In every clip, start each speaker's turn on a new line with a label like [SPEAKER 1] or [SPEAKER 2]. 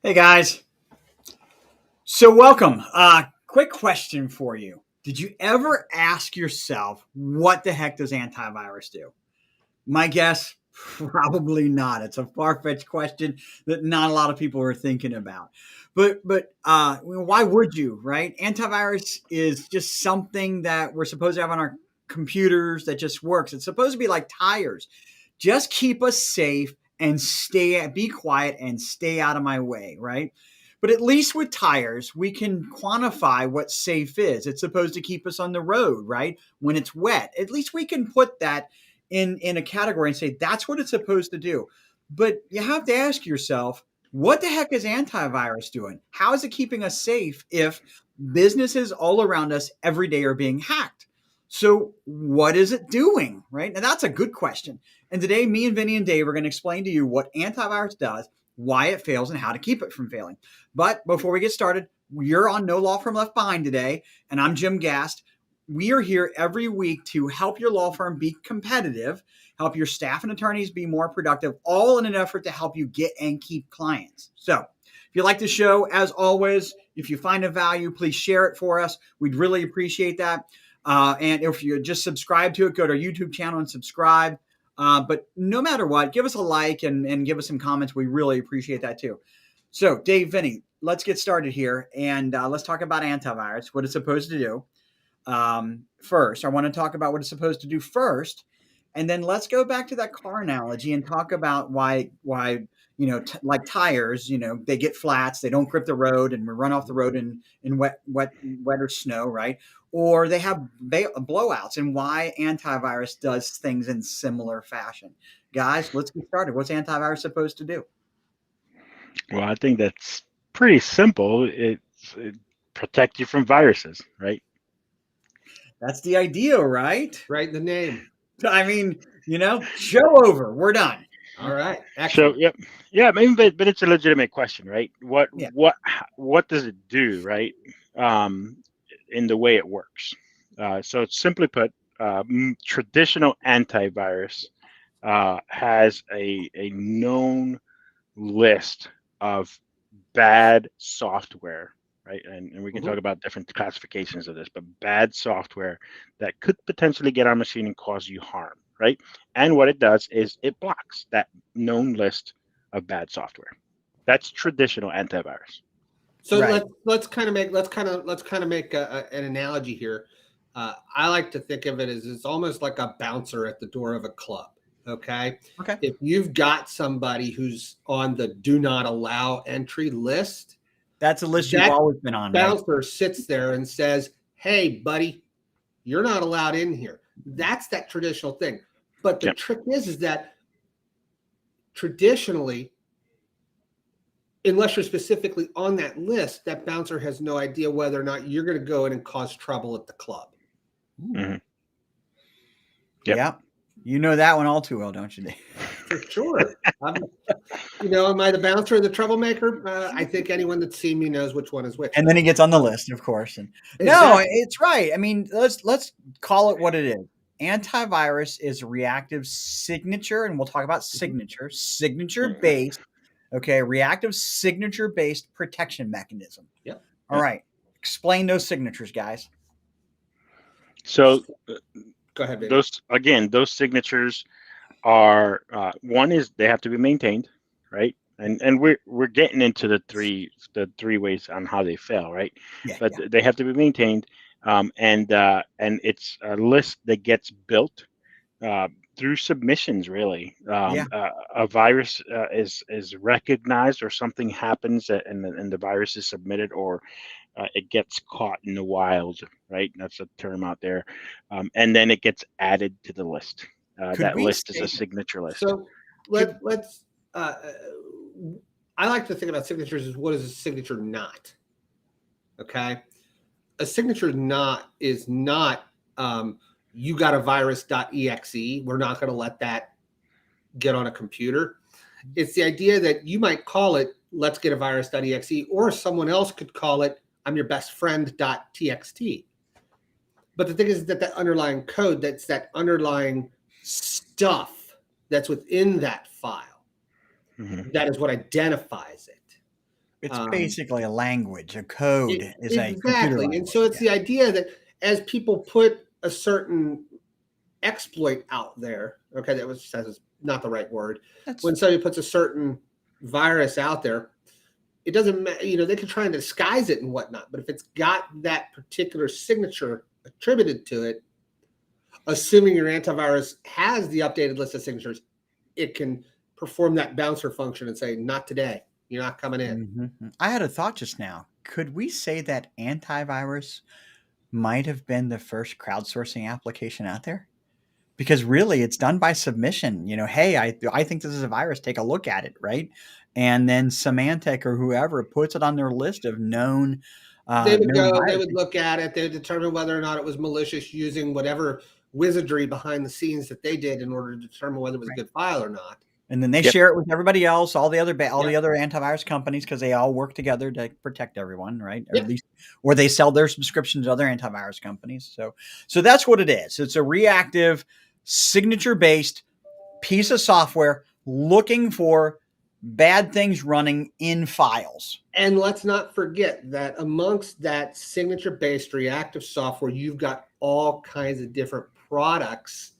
[SPEAKER 1] Hey guys. So welcome. Quick question for you. Did you ever ask yourself what the heck does antivirus do? My guess, probably not. It's a far-fetched question that not a lot of people are thinking about. But why would you, right? Antivirus is just something that we're supposed to have on our computers that just works. It's supposed to be like tires. Just keep us safe and be quiet and stay out of my way, right? But at least with tires, we can quantify what safe is. It's supposed to keep us on the road, right? When it's wet. At least we can put that in a category and say that's what it's supposed to do. But you have to ask yourself, what the heck is antivirus doing? How is it keeping us safe if businesses all around us every day are being hacked? So what is it doing, right? Now that's a good question. And today, me and Vinny and Dave are going to explain to you what antivirus does, why it fails, and how to keep it from failing. But before we get started, you're on No Law Firm Left Behind today, and I'm Jim Gast. We are here every week to help your law firm be competitive, help your staff and attorneys be more productive, all in an effort to help you get and keep clients. So if you like the show, as always, if you find a value, please share it for us. We'd really appreciate that. And if you just subscribe to it, go to our YouTube channel and subscribe. But no matter what, give us a like and give us some comments. We really appreciate that too. So Dave, Vinny, let's get started here. And let's talk about antivirus, what it's supposed to do. First, I want to talk about what it's supposed to do first. And then let's go back to that car analogy and talk about why like tires, they get flats, they don't grip the road, and we run off the road in wet or snow, right? Or they have blowouts, and why antivirus does things in similar fashion. Guys, let's get started. What's antivirus supposed to do?
[SPEAKER 2] Well, I think that's pretty simple. It protect you from viruses, right?
[SPEAKER 1] That's the idea, right?
[SPEAKER 3] Right in the name.
[SPEAKER 1] I mean, show over. We're done.
[SPEAKER 3] All right.
[SPEAKER 2] So,
[SPEAKER 3] Excellent.
[SPEAKER 2] yep, yeah, maybe, but it's a legitimate question, right? What
[SPEAKER 1] Yeah.
[SPEAKER 2] what what does it do, right? Um, in the way it works. So, it's simply put, traditional antivirus has a known list of bad software, right? And we can talk
[SPEAKER 3] Mhm.
[SPEAKER 2] about different classifications of this, but bad software that could potentially get on a machine and cause you harm, right? And what it does is it blocks that known list of bad software. That's traditional antivirus.
[SPEAKER 3] So
[SPEAKER 1] Right.
[SPEAKER 3] let's kind of make an analogy here. I like to think of it as it's almost like a bouncer at the door of a club. Okay,
[SPEAKER 1] Okay.
[SPEAKER 3] if you've got somebody who's on the do not allow entry list,
[SPEAKER 1] That's a list you've
[SPEAKER 3] that
[SPEAKER 1] always been on, right?
[SPEAKER 3] bouncer sits there and says, "Hey, buddy, you're not allowed in here." That's that traditional thing. But the
[SPEAKER 2] Yep.
[SPEAKER 3] trick is that traditionally, unless you're specifically on that list, that bouncer has no idea whether or not you're going to go in and cause trouble at the club.
[SPEAKER 2] Hmm. Yep.
[SPEAKER 1] Yeah. You know that one all too well, don't you, Dave?
[SPEAKER 3] For sure. Am I the bouncer or the troublemaker? I think anyone that's seen me knows which one is which.
[SPEAKER 1] And then he gets on the list, of course. And no,
[SPEAKER 3] Exactly.
[SPEAKER 1] it's right. I mean, let's call it what it is. Antivirus is a reactive signature, and we'll talk about
[SPEAKER 3] Mhm.
[SPEAKER 1] signature
[SPEAKER 2] Hmm.
[SPEAKER 1] based, okay, reactive signature based protection mechanism.
[SPEAKER 3] Yep.
[SPEAKER 1] All
[SPEAKER 2] Yep.
[SPEAKER 1] right. Explain those signatures, guys.
[SPEAKER 2] So
[SPEAKER 3] Go ahead, baby.
[SPEAKER 2] those signatures are one is they have to be maintained, right? And we're getting into the three ways on how they fail, right?
[SPEAKER 1] Yeah,
[SPEAKER 2] But
[SPEAKER 1] yeah.
[SPEAKER 2] they have to be maintained, and it's a list that gets built uh, through submissions. Really,
[SPEAKER 1] Yeah.
[SPEAKER 2] a virus is recognized, or something happens, and the virus is submitted, or it gets caught in the wild, right? That's a term out there, and then it gets added to the list.
[SPEAKER 1] Could
[SPEAKER 2] That
[SPEAKER 1] we
[SPEAKER 2] list is a
[SPEAKER 1] say
[SPEAKER 2] signature list.
[SPEAKER 3] So
[SPEAKER 1] could
[SPEAKER 3] let's. I like to think about signatures as what is a signature not. Okay, a signature not is not you got a virus.exe. We're not going to let that get on a computer. It's the idea that you might call it let's get a virus.exe, or someone else could call it I'm your best friend.txt. But the thing is that underlying code, that's that underlying stuff that's within that file,
[SPEAKER 2] Hmm.
[SPEAKER 3] that is what identifies it.
[SPEAKER 1] It's basically a language. A code is a computer
[SPEAKER 3] exactly.
[SPEAKER 1] language.
[SPEAKER 3] And so it's the idea that as people put a certain exploit out there, okay, that's not the right word. When somebody puts a certain virus out there, it doesn't matter, they can try and disguise it and whatnot, but if it's got that particular signature attributed to it, assuming your antivirus has the updated list of signatures, it can perform that bouncer function and say, not today, you're not coming in.
[SPEAKER 1] Mm-hmm. I had a thought just now. Could we say that antivirus might have been the first crowdsourcing application out there? Because really it's done by submission. Hey, I think this is a virus. Take a look at it, right? And then Symantec or whoever puts it on their list of known.
[SPEAKER 3] They would look at it. They would determine whether or not it was malicious using whatever wizardry behind the scenes that they did in order to determine whether it was a good file or not.
[SPEAKER 1] And then they share it with everybody else, all the other antivirus companies, because they all work together to protect everyone, right? Or at least, or they sell their subscriptions to other antivirus companies. So that's what it is. It's a reactive, signature-based piece of software looking for bad things running in files.
[SPEAKER 3] And let's not forget that amongst that signature-based reactive software, you've got all kinds of different products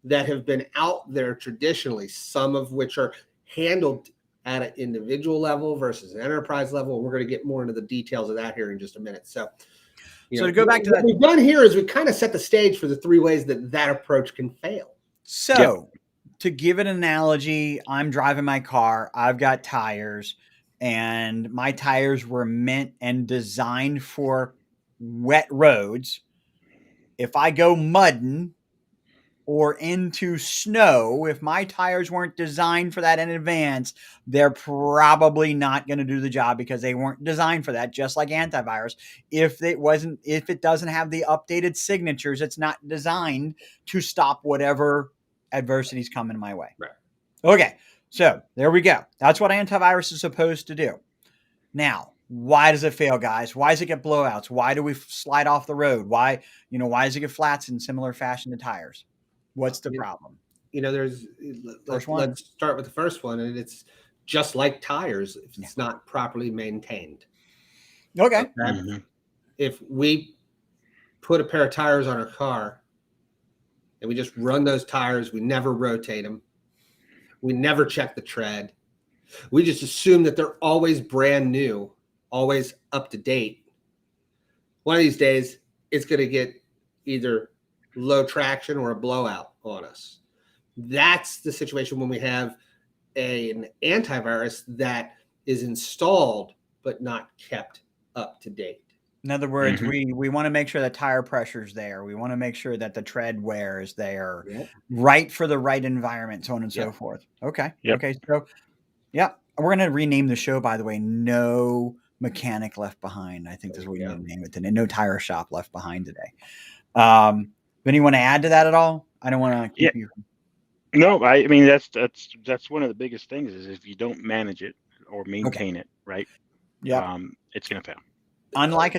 [SPEAKER 3] that have been out there traditionally, some of which are handled at an individual level versus an enterprise level. And we're going to get more into the details of that here in just a minute. So
[SPEAKER 1] to go back to
[SPEAKER 3] what
[SPEAKER 1] that,
[SPEAKER 3] we've done here is we kind of set the stage for the three ways that approach can fail.
[SPEAKER 1] So to give an analogy, I'm driving my car, I've got tires, and my tires were meant and designed for wet roads. If I go mudding or into snow, if my tires weren't designed for that in advance, they're probably not going to do the job because they weren't designed for that, just like antivirus. If it doesn't have the updated signatures, it's not designed to stop whatever adversity's coming my way.
[SPEAKER 3] Right.
[SPEAKER 1] Okay. So there we go. That's what antivirus is supposed to do. Now, why does it fail, guys? Why does it get blowouts? Why do we slide off the road? Why does it get flats in similar fashion to tires? What's the problem?
[SPEAKER 3] Let's start with the first one, and it's just like tires if it's not properly maintained.
[SPEAKER 1] Okay.
[SPEAKER 2] Mm-hmm.
[SPEAKER 3] If we put a pair of tires on our car and we just run those tires, we never rotate them, we never check the tread, we just assume that they're always brand new, always up to date. One of these days, it's going to get either low traction or a blowout on us. That's the situation when we have an antivirus that is installed but not kept up to date.
[SPEAKER 1] In other words, we want to make sure that tire pressure is there. We want to make sure that the tread wear is there, right for the right environment, so on and so forth. Okay.
[SPEAKER 2] Yep.
[SPEAKER 1] Okay. So, we're going to rename the show, by the way, No Mechanic Left Behind. I think that's what we need to name it. And No Tire Shop Left Behind today. Anyone to add to that at all? I don't want to keep you.
[SPEAKER 2] No, I mean, that's one of the biggest things is if you don't manage it or maintain it, right?
[SPEAKER 1] Yeah.
[SPEAKER 2] It's going to fail.
[SPEAKER 1] Unlike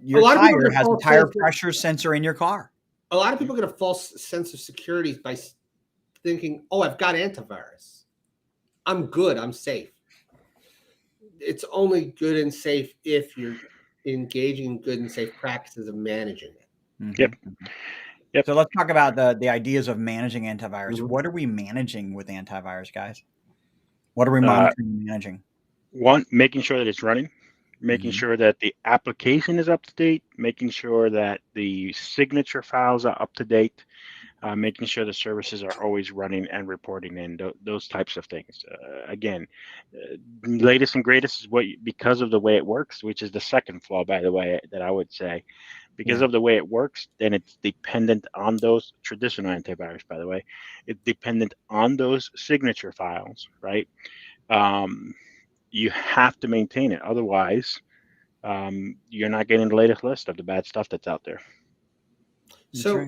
[SPEAKER 1] your tire has a tire pressure sensor in your car.
[SPEAKER 3] A lot of people get a false sense of security by thinking, oh, I've got antivirus. I'm good. I'm safe. It's only good and safe if you're engaging in good and safe practices of managing it.
[SPEAKER 1] Mm-hmm. Yep. So let's talk about the ideas of managing antivirus. Mm-hmm. What are we managing with antivirus, guys? What are we monitoring and managing?
[SPEAKER 2] One, making sure that it's running, making sure that the application is up to date, making sure that the signature files are up to date, making sure the services are always running and reporting in, those types of things. Again, latest and greatest is because of the way it works, which is the second flaw, by the way, that I would say. Because of the way it works, then it's dependent on those traditional antivirus, by the way, it's dependent on those signature files, right? You have to maintain it. Otherwise, you're not getting the latest list of the bad stuff that's out there.
[SPEAKER 3] So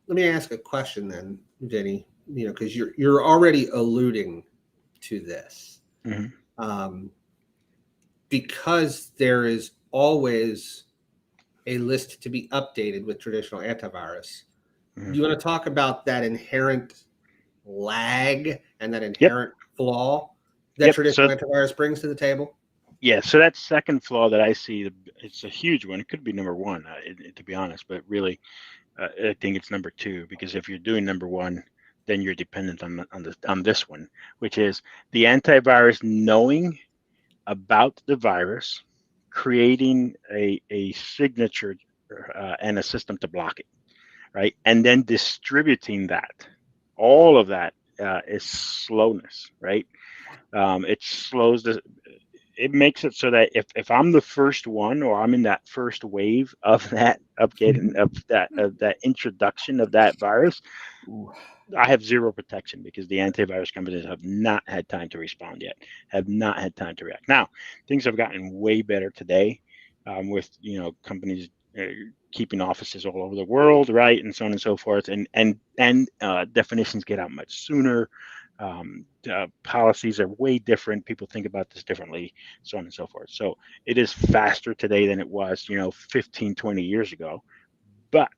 [SPEAKER 3] let me ask a question then, Denny, because you're already alluding to this. Because there is always a list to be updated with traditional antivirus. Do you want to talk about that inherent lag and that inherent flaw that
[SPEAKER 2] Yep.
[SPEAKER 3] traditional
[SPEAKER 2] So
[SPEAKER 3] antivirus brings to the table?
[SPEAKER 2] yeah, so that second flaw that I see, it's a huge one. It could be number one, to be honest, but really, I think it's number two, because if you're doing number one, then you're dependent on this one, which is the antivirus knowing about the virus, creating a signature and a system to block it, right, and then distributing that. All of that is slowness, right? It slows the it makes it so that if I'm the first one, or I'm in that first wave of that introduction of that virus, I have zero protection, because the antivirus companies have not had time to respond yet, have not had time to react. Now, things have gotten way better today, with companies keeping offices all over the world, right, and so on and so forth, and definitions get out much sooner. Policies are way different. People think about this differently, so on and so forth. So it is faster today than it was, 15, 20 years ago. But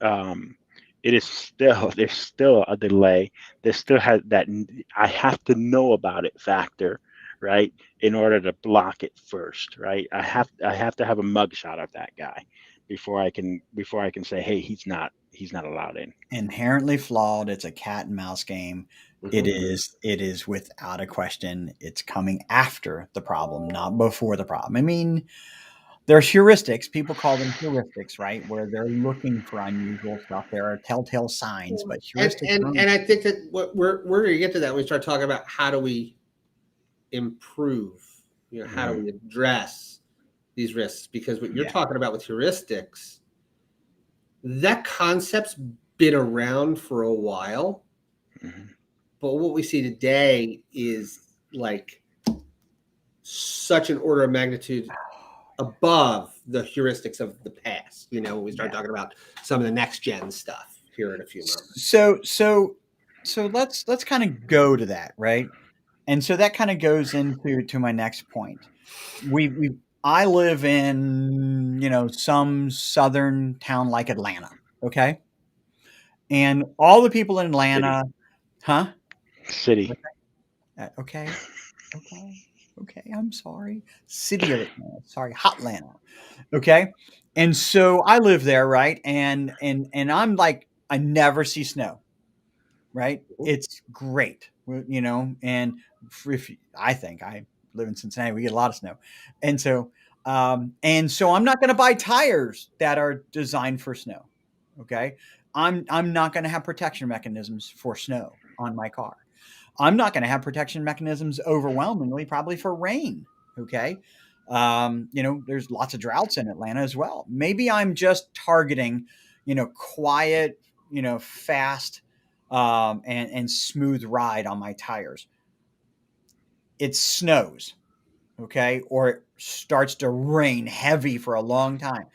[SPEAKER 2] um, it is still, there's still a delay. There still has that I have to know about it factor, right, in order to block it first, right? I have to have a mugshot of that guy before I can say, hey, he's not allowed in.
[SPEAKER 1] Inherently flawed. It's a cat and mouse game. It
[SPEAKER 3] Mhm.
[SPEAKER 1] is. It is without a question. It's coming after the problem, not before the problem. I mean, there's heuristics. People call them heuristics, right? Where they're looking for unusual stuff. There are telltale signs, but
[SPEAKER 3] And
[SPEAKER 1] heuristics
[SPEAKER 3] and
[SPEAKER 1] aren't.
[SPEAKER 3] and I think that we're going to get to that when we start talking about how do we improve, how do
[SPEAKER 1] Mhm.
[SPEAKER 3] we address these risks? Because what you're
[SPEAKER 1] Yeah.
[SPEAKER 3] talking about with heuristics, that concept's been around for a while,
[SPEAKER 2] Mhm.
[SPEAKER 3] but what we see today is like such an order of magnitude above the heuristics of the past. When we start
[SPEAKER 1] Yeah.
[SPEAKER 3] talking about some of the next gen stuff here in a few moments.
[SPEAKER 1] So let's kind of go to that, right? And so that kind of goes into my next point. We I live in some southern town like Atlanta, okay, and all the people in
[SPEAKER 2] City.
[SPEAKER 1] Atlanta, huh?
[SPEAKER 2] City.
[SPEAKER 1] Okay, okay, okay. I'm sorry, city of Atlanta. Sorry, Hotlanta. Okay, and so I live there, right? And I'm like, I never see snow, right? It's great, and if I think I live in Cincinnati, we get a lot of snow, and so I'm not going to buy tires that are designed for snow. Okay, I'm not going to have protection mechanisms for snow on my car. I'm not going to have protection mechanisms overwhelmingly, probably for rain. Okay. There's lots of droughts in Atlanta as well. Maybe I'm just targeting, quiet, fast, and smooth ride on my tires. It snows, okay, or it starts to rain heavy for a long time.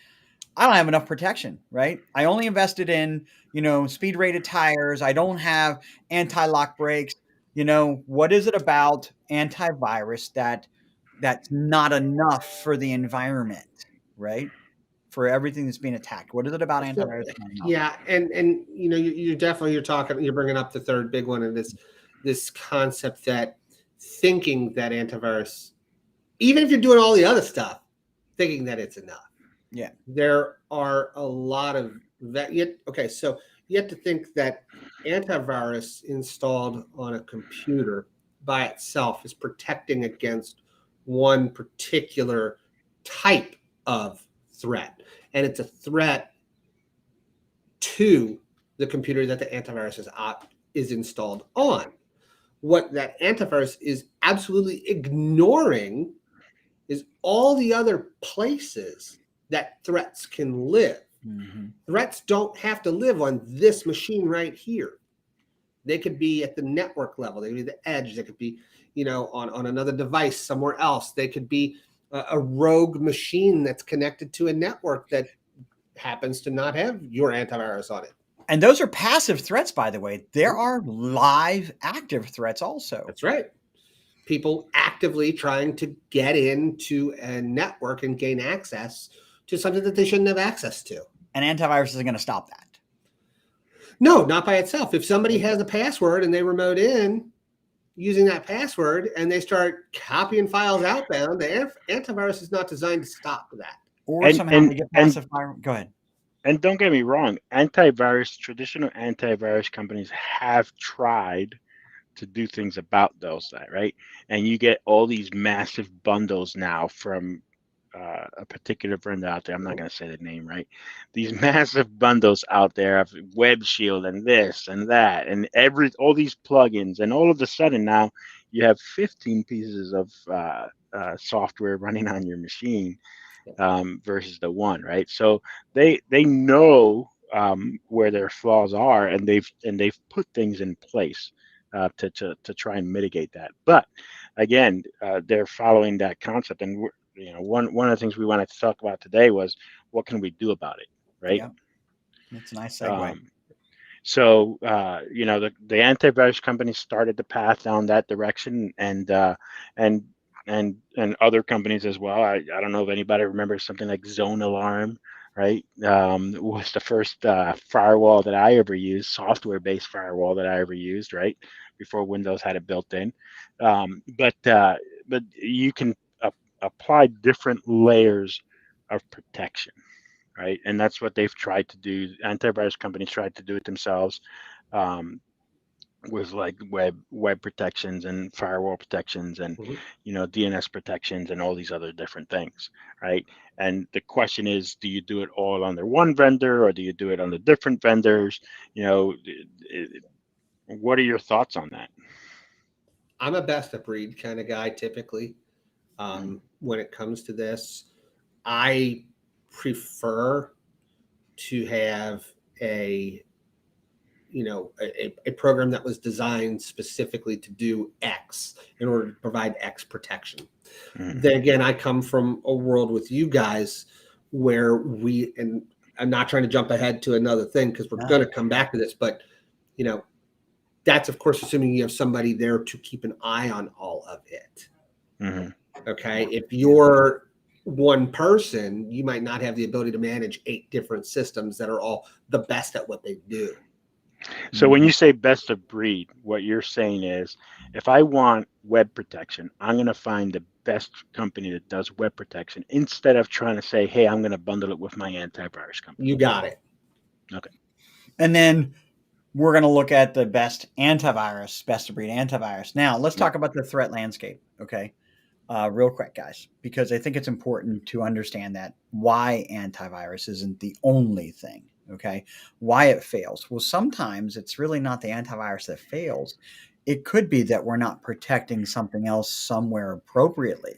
[SPEAKER 1] I don't have enough protection, right? I only invested in, speed rated tires. I don't have anti-lock brakes. What is it about antivirus that's not enough for the environment, right? For everything that's being attacked. What is it about
[SPEAKER 3] So,
[SPEAKER 1] antivirus not enough?
[SPEAKER 3] yeah, and you're bringing up the third big one, and this concept that thinking that antivirus, even if you're doing all the other stuff, thinking that it's enough.
[SPEAKER 1] Yeah.
[SPEAKER 3] There are a lot of that. Yet, okay, so you have to think that antivirus installed on a computer by itself is protecting against one particular type of threat, and it's a threat to the computer that the antivirus is installed on. What that antivirus is absolutely ignoring is all the other places that threats can live.
[SPEAKER 1] Mm-hmm.
[SPEAKER 3] Threats don't have to live on this machine right here. They could be at the network level. They could be the edge. They could be, on another device somewhere else. They could be a rogue machine that's connected to a network that happens to not have your antivirus on it.
[SPEAKER 1] And those are passive threats, by the way. There are live active threats also.
[SPEAKER 3] That's right. People actively trying to get into a network and gain access to something that they shouldn't have access to.
[SPEAKER 1] And antivirus isn't going to stop that.
[SPEAKER 3] No, not by itself. If somebody has a password and they remote in, using that password and they start copying files outbound, the antivirus is not designed to stop that.
[SPEAKER 1] Or somehow they get past the fire. Go ahead.
[SPEAKER 2] And don't get me wrong, traditional antivirus companies have tried to do things about those, right? And you get all these massive bundles now from a particular vendor out there. I'm not going to say the name, right? These massive bundles out there of Web Shield and this and that and all these plugins, and all of a sudden now you have 15 pieces of software running on your machine versus the one, right? So they know where their flaws are, and they've put things in place to try and mitigate that. But again, they're following that concept, and one of the things we wanted to talk about today was what can we do about it, right?
[SPEAKER 1] Yeah. That's a nice segue.
[SPEAKER 2] So the antivirus companies started the path down that direction, and other companies as well. I don't know if anybody remembers something like Zone Alarm, right? Was the first firewall that I ever used, software-based firewall that I ever used, right? Before Windows had it built in. But you can apply different layers of protection, right? And that's what they've tried to do. Antivirus companies tried to do it themselves. With like web protections and firewall protections and DNS protections and all these other different things, right? And the question is, do you do it all under one vendor or do you do it under different vendors? What are your thoughts on that?
[SPEAKER 3] I'm a best of breed kind of guy typically. When it comes to this, I prefer to have a program that was designed specifically to do X in order to provide X protection. Then again, I come from a world with you guys where and I'm not trying to jump ahead to another thing because we're going to come back to this, but that's of course assuming you have somebody there to keep an eye on all of it. Okay. If you're one person, you might not have the ability to manage 8 different systems that are all the best at what they do.
[SPEAKER 2] So when you say best of breed, what you're saying is if I want web protection, I'm going to find the best company that does web protection instead of trying to say, hey, I'm going to bundle it with my antivirus company.
[SPEAKER 3] You got it.
[SPEAKER 2] Okay.
[SPEAKER 1] And then we're going to look at the best antivirus, best of breed antivirus. Now let's talk about the threat landscape. Okay. Real quick, guys, because I think it's important to understand that why antivirus isn't the only thing. Okay. Why it fails. Well, sometimes it's really not the antivirus that fails. It could be that we're not protecting something else somewhere appropriately.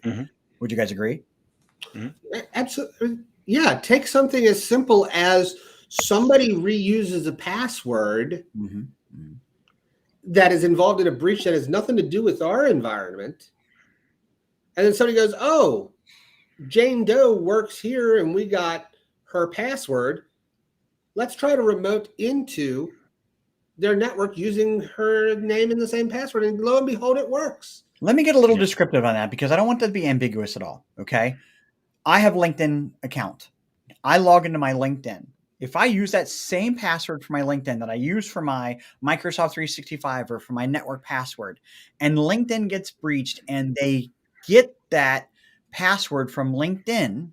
[SPEAKER 1] Would you guys agree?
[SPEAKER 3] Absolutely. Yeah. Take something as simple as somebody reuses a password that is involved in a breach that has nothing to do with our environment. And then somebody goes, oh, Jane Doe works here and we got her password. Let's try to remote into their network using her name in the same password. And lo and behold, it works.
[SPEAKER 1] Let me get a little descriptive on that because I don't want that to be ambiguous at all. Okay. I have a LinkedIn account. I log into my LinkedIn. If I use that same password for my LinkedIn that I use for my Microsoft 365 or for my network password, and LinkedIn gets breached and they get that password from LinkedIn,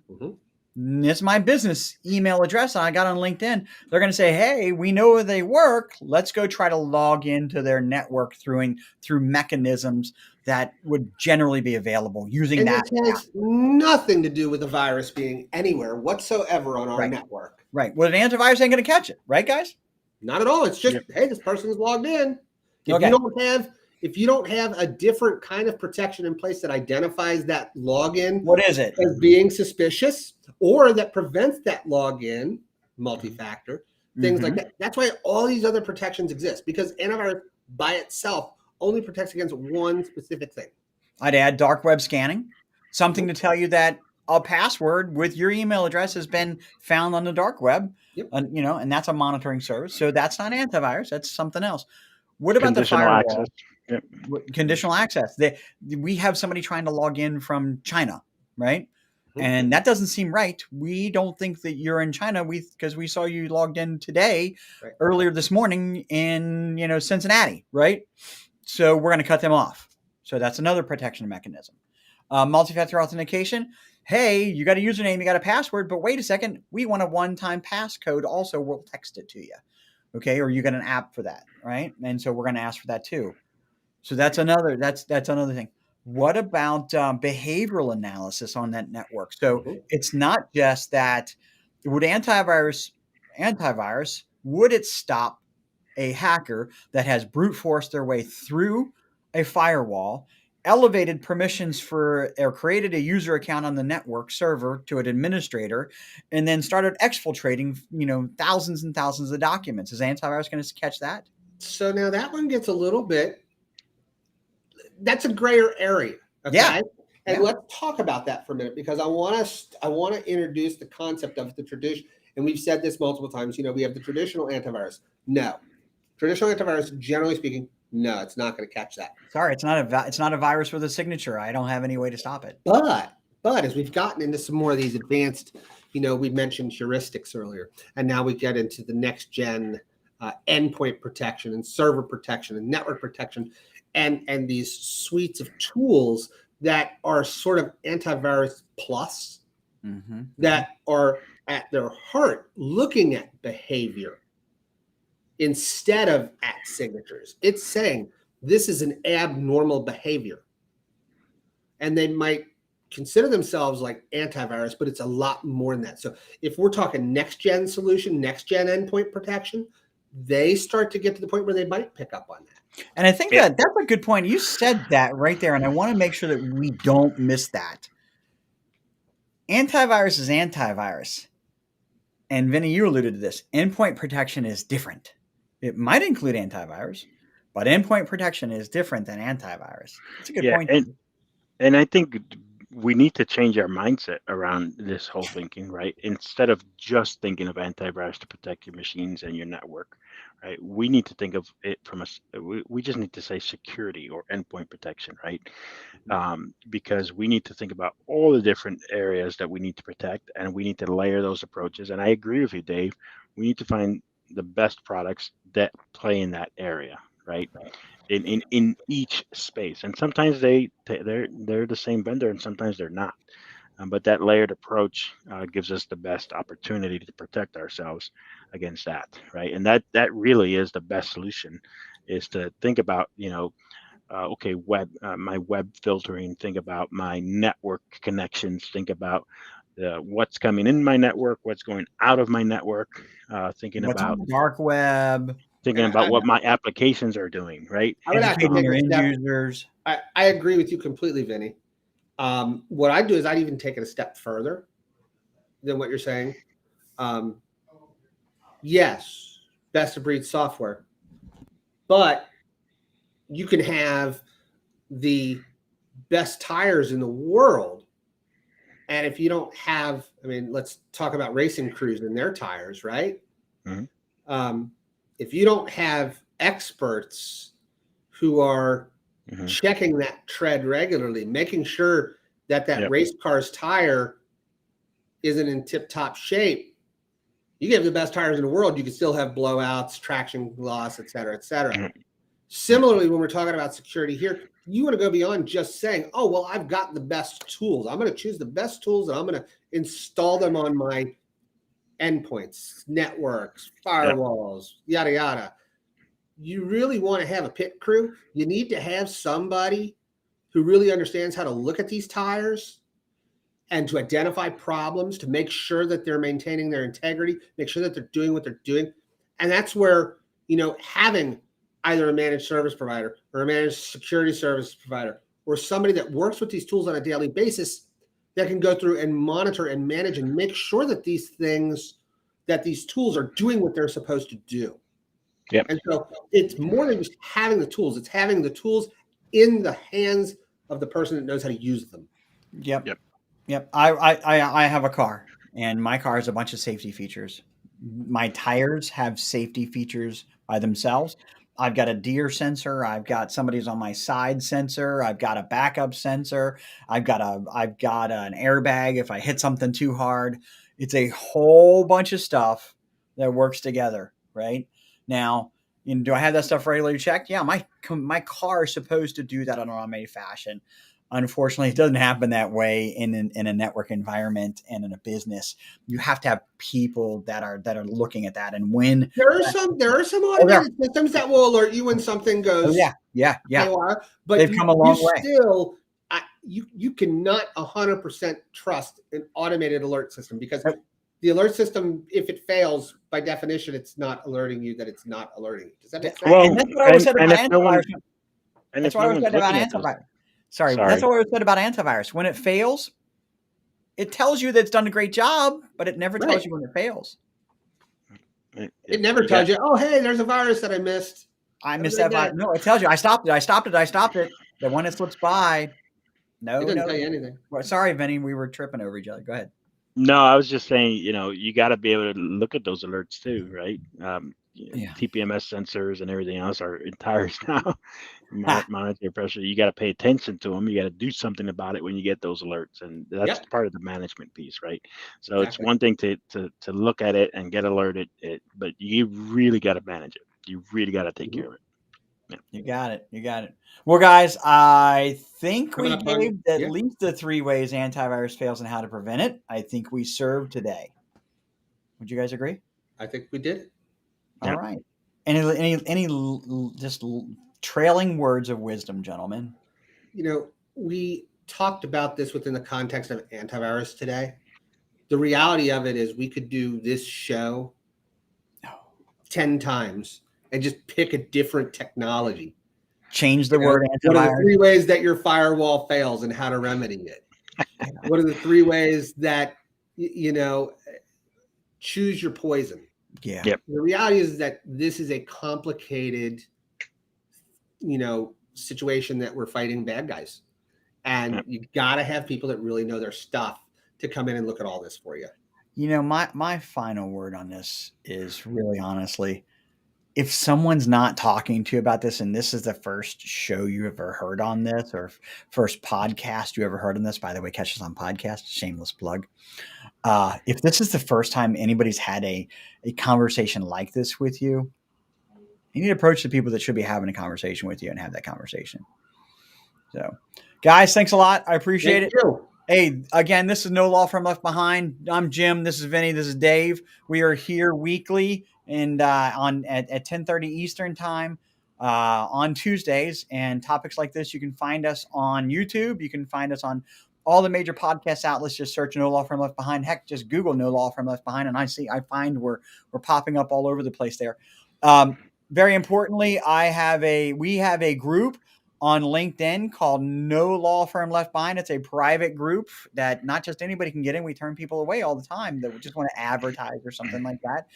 [SPEAKER 1] it's my business email address I got on LinkedIn. They're going to say, hey, we know where they work. Let's go try to log into their network through mechanisms that would generally be available using that.
[SPEAKER 3] It has nothing to do with the virus being anywhere whatsoever on our network.
[SPEAKER 1] Right. Well, an antivirus ain't going to catch it. Right, guys?
[SPEAKER 3] Not at all. It's just, hey, this person's logged in. If you don't have a different kind of protection in place that identifies that login,
[SPEAKER 1] what is it?
[SPEAKER 3] As being suspicious or that prevents that login, multi-factor, things like that. That's why all these other protections exist because antivirus by itself only protects against one specific thing.
[SPEAKER 1] I'd add dark web scanning, something to tell you that a password with your email address has been found on the dark web, and that's a monitoring service. So that's not antivirus. That's something else. What about the firewall? Access. Conditional access. We have somebody trying to log in from China, right? And that doesn't seem right. We don't think that you're in China because we saw you logged in today, earlier this morning in Cincinnati, right? So we're going to cut them off. So that's another protection mechanism. Multi-factor authentication. Hey, you got a username, you got a password, but wait a second, we want a one-time passcode also. We'll text it to you. Okay, or you got an app for that, right? And so we're going to ask for that too. So that's another thing. What about behavioral analysis on that network? So it's not just that. Would antivirus would it stop a hacker that has brute forced their way through a firewall, elevated permissions for or created a user account on the network server to an administrator, and then started exfiltrating, thousands and thousands of documents? Is antivirus going to catch that?
[SPEAKER 3] So now that one gets a little bit, that's a grayer area. Okay.
[SPEAKER 1] Yeah.
[SPEAKER 3] And let's talk about that for a minute, because I want to introduce the concept of the tradition. And we've said this multiple times, we have the traditional antivirus. No. Traditional antivirus, generally speaking, no, it's not going to catch that.
[SPEAKER 1] Sorry, it's not a virus with a signature. I don't have any way to stop it.
[SPEAKER 3] But as we've gotten into some more of these advanced, we mentioned heuristics earlier, and now we get into the next gen endpoint protection and server protection and network protection, and these suites of tools that are sort of antivirus plus, that are at their heart looking at behavior instead of at signatures. It's saying this is an abnormal behavior. And they might consider themselves like antivirus, but it's a lot more than that. So if we're talking next gen solution, next gen endpoint protection, they start to get to the point where they might pick up on that.
[SPEAKER 1] And I think that's a good point. You said that right there, and I want to make sure that we don't miss that. Antivirus is antivirus. And Vinny, you alluded to this. Endpoint protection is different. It might include antivirus, but endpoint protection is different than antivirus. That's a good point.
[SPEAKER 2] And I think we need to change our mindset around this whole thinking, right? Instead of just thinking of antivirus to protect your machines and your network, right? We need to think of it from we just need to say security or endpoint protection, right? Because we need to think about all the different areas that we need to protect, and we need to layer those approaches. And I agree with you, Dave. We need to find the best products that play in that area, right? In each space, and sometimes they're the same vendor, and sometimes they're not. But that layered approach gives us the best opportunity to protect ourselves against that, right? And that really is the best solution, is to think about, okay, my web filtering, think about my network connections, think about what's coming in my network, what's going out of my network, thinking
[SPEAKER 1] what's
[SPEAKER 2] about
[SPEAKER 1] on the dark web,
[SPEAKER 2] thinking about what my applications are doing, right?
[SPEAKER 3] I would actually
[SPEAKER 1] educating
[SPEAKER 3] take
[SPEAKER 1] your end users.
[SPEAKER 3] I agree with you completely, Vinny. What I'd do is I'd even take it a step further than what you're saying. Yes, best of breed software, but you can have the best tires in the world, and if you don't have, let's talk about racing crews and their tires, right? If you don't have experts who are checking that tread regularly, making sure that race car's tire isn't in tip-top shape, you can have the best tires in the world, you can still have blowouts, traction loss, et cetera, et cetera. Similarly, when we're talking about security here, you want to go beyond just saying, oh, well, I've got the best tools. I'm going to choose the best tools and I'm going to install them on my endpoints, networks, firewalls, yada, yada. You really want to have a pit crew. You need to have somebody who really understands how to look at these tires and to identify problems, to make sure that they're maintaining their integrity, make sure that they're doing what they're doing. And that's where, having either a managed service provider or a managed security service provider or somebody that works with these tools on a daily basis that can go through and monitor and manage and make sure that these tools are doing what they're supposed to do.
[SPEAKER 2] Yep.
[SPEAKER 3] And so it's more than just having the tools. It's having the tools in the hands of the person that knows how to use them.
[SPEAKER 1] Yep. I have a car, and my car has a bunch of safety features. My tires have safety features by themselves. I've got a deer sensor. I've got somebody's on my side sensor. I've got a backup sensor. I've got an airbag if I hit something too hard. It's a whole bunch of stuff that works together, right? Now, do I have that stuff regularly checked? Yeah, my car is supposed to do that in an automated fashion. Unfortunately, it doesn't happen that way in a network environment and in a business. You have to have people that are looking at that. And when
[SPEAKER 3] there are some automated systems that will alert you when something goes.
[SPEAKER 1] Yeah.
[SPEAKER 3] But
[SPEAKER 1] they've come a long way.
[SPEAKER 3] Still, you cannot 100% trust an automated alert system, because the alert system, if it fails, by definition, it's not alerting you that it's not alerting you. Does that make sense?
[SPEAKER 1] Well, and that's what I was said about antivirus.
[SPEAKER 2] That's what I was said about antivirus.
[SPEAKER 1] Sorry, that's what I said about antivirus. When it fails, it tells you that it's done a great job, but it never tells you when it fails.
[SPEAKER 3] It never tells you, oh, hey, there's a virus that I missed.
[SPEAKER 1] I missed that virus. No, it tells you, I stopped it. The one that slips by,
[SPEAKER 3] it doesn't tell you anything.
[SPEAKER 1] Well, sorry, Vinny, we were tripping over each other. Go ahead.
[SPEAKER 2] No, I was just saying, you got to be able to look at those alerts too, right? TPMS sensors and everything else are in tires now. Monitor your pressure. You got to pay attention to them. You got to do something about it when you get those alerts, and that's part of the management piece, right? So It's one thing to look at it and get alerted, but you really got to manage it. You really got to take care of it. Yeah.
[SPEAKER 1] You got it. Well, guys, I think we gave at least the 3 ways antivirus fails and how to prevent it. I think we served today. Would you guys agree?
[SPEAKER 3] I think we did.
[SPEAKER 1] All right. Any just trailing words of wisdom, gentlemen?
[SPEAKER 3] We talked about this within the context of antivirus today. The reality of it is we could do this show 10 times and just pick a different technology.
[SPEAKER 1] Change the word antivirus.
[SPEAKER 3] What are the 3 ways that your firewall fails and how to remedy it? What are the 3 ways that, choose your poison?
[SPEAKER 1] Yeah.
[SPEAKER 2] Yep.
[SPEAKER 3] The reality is that this is a complicated, situation that we're fighting bad guys. And you got to have people that really know their stuff to come in and look at all this for you.
[SPEAKER 1] My final word on this is really honestly, if someone's not talking to you about this, and this is the first show you ever heard on this, or first podcast you ever heard on this, by the way, catch us on podcast, shameless plug. If this is the first time anybody's had a conversation like this with you, you need to approach the people that should be having a conversation with you and have that conversation. So, guys, thanks a lot. I appreciate it. Hey, again, this is No Law Firm Left Behind. I'm Jim. This is Vinny. This is Dave. We are here weekly and at 10:30 Eastern time on Tuesdays. And topics like this, you can find us on YouTube. You can find us on all the major podcast outlets. Just search No Law Firm Left Behind. Heck, just Google No Law Firm Left Behind, and I find we're popping up all over the place there. Very importantly, we have a group on LinkedIn called No Law Firm Left Behind. It's a private group that not just anybody can get in. We turn people away all the time that just want to advertise or something like that.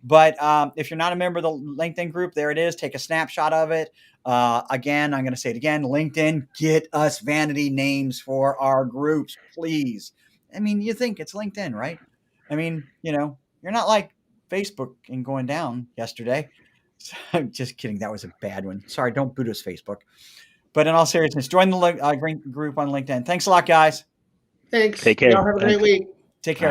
[SPEAKER 1] But if you're not a member of the LinkedIn group, there it is. Take a snapshot of it. Again, I'm going to say it again. LinkedIn, get us vanity names for our groups, please. I mean, you think it's LinkedIn, right? I mean, you're not like Facebook and going down yesterday. So, just kidding. That was a bad one. Sorry, don't boot us, Facebook. But in all seriousness, join the group on LinkedIn. Thanks a lot, guys.
[SPEAKER 3] Thanks.
[SPEAKER 2] Take care.
[SPEAKER 3] Y'all have a great week.
[SPEAKER 1] Take care.